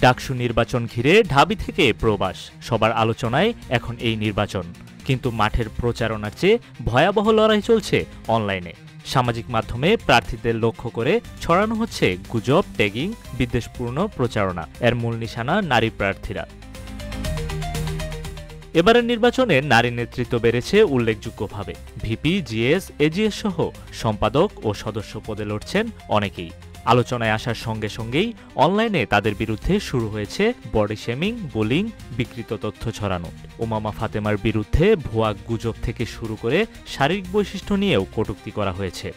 ডাকসু নির্বাচন ঘিরে ঢাবি থেকে প্রবাস সবার আলোচনায় এখন এই নির্বাচন। কিন্তু মাঠের প্রচারণার চেয়ে ভয়াবহ লড়াই চলছে অনলাইনে। সামাজিক মাধ্যমে প্রার্থীদের লক্ষ্য করে ছড়ানো হচ্ছে গুজব, ট্যাগিং, বিদ্বেষপূর্ণ প্রচারণা। এর মূল নিশানা নারী প্রার্থীরা। এবারের নির্বাচনে নারী নেতৃত্ব বেড়েছে উল্লেখযোগ্যভাবে। ভিপি, জিএস, এজিএস সহ সম্পাদক ও সদস্য পদে লড়ছেন অনেকেই। আলোচনায় আসার সঙ্গে সঙ্গেই অনলাইনে তাদের বিরুদ্ধে শুরু হয়েছে বডি শেমিং, বুলিং, বিকৃত তথ্য ছড়ানো। উমামা ফাতেমার বিরুদ্ধে ভুয়া গুজব থেকে শুরু করে শারীরিক বৈশিষ্ট্য নিয়েও কটূক্তি করা হয়েছে।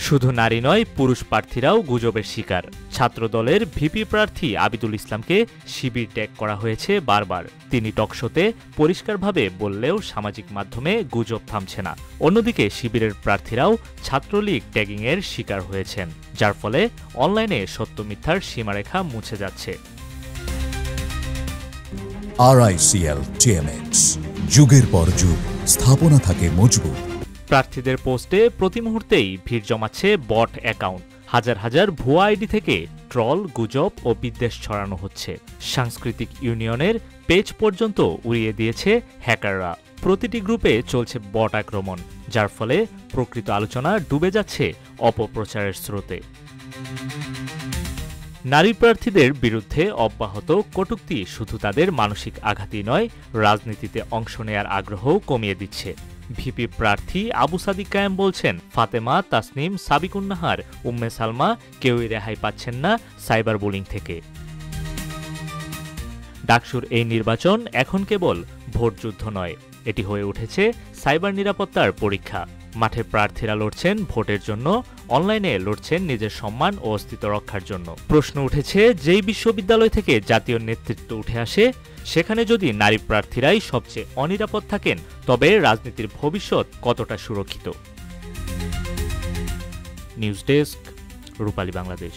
শুধু নারী নয়, পুরুষ প্রার্থীরাও গুজবের শিকার। ছাত্রদলের ভিপি প্রার্থী আবিদুল ইসলামকে শিবির ট্যাগ করা হয়েছে বারবার। তিনি টকশোতে পরিষ্কারভাবে বললেও সামাজিক মাধ্যমে গুজব থামছে না। অন্যদিকে শিবিরের প্রার্থীরাও ছাত্রলীগ ট্যাগিংয়ের শিকার হয়েছেন, যার ফলে অনলাইনে সত্য মিথ্যার সীমারেখা মুছে যাচ্ছে। RICL TMX, যুগের পর যুগ স্থাপনা থাকে মজবুত। প্রার্থীদের পোস্টে প্রতি মুহূর্তেই ভিড় জমাচ্ছে বট অ্যাকাউন্ট। হাজার হাজার ভুয়া আইডি থেকে ট্রল, গুজব ও বিদ্বেষ ছড়ানো হচ্ছে। সাংস্কৃতিক ইউনিয়নের পেজ পর্যন্ত উড়িয়ে দিয়েছে হ্যাকাররা। প্রতিটি গ্রুপে চলছে বট আক্রমণ, যার ফলে প্রকৃত আলোচনা ডুবে যাচ্ছে অপপ্রচারের স্রোতে। নারী প্রার্থীদের বিরুদ্ধে অব্যাহত কটূক্তি শুধু তাদের মানসিক আঘাতই নয়, রাজনীতিতে অংশ নেয়ার আগ্রহও কমিয়ে দিচ্ছে। ভিপি প্রার্থী আবু সাদিক কায়েম বলছেন, ফাতেমা, তাসনিম, সাবিকুন্নাহার, উম্মে সালমা কেউই রেহাই পাচ্ছেন না সাইবার বুলিং থেকে। ডাকসুর এই নির্বাচন এখন কেবল ভোটযুদ্ধ নয়, এটি হয়ে উঠেছে সাইবার নিরাপত্তার পরীক্ষা। মাঠে প্রার্থীরা লড়ছেন ভোটের জন্য, অনলাইনে লড়ছেন নিজের সম্মান ও অস্তিত্ব রক্ষার জন্য। প্রশ্ন উঠেছে, যেই বিশ্ববিদ্যালয় থেকে জাতীয় নেতৃত্ব উঠে আসে, সেখানে যদি নারী প্রার্থীরাই সবচেয়ে অনিরাপদ থাকেন, তবে রাজনীতির ভবিষ্যৎ কতটা সুরক্ষিত? নিউজ ডেস্ক, রূপালী বাংলাদেশ।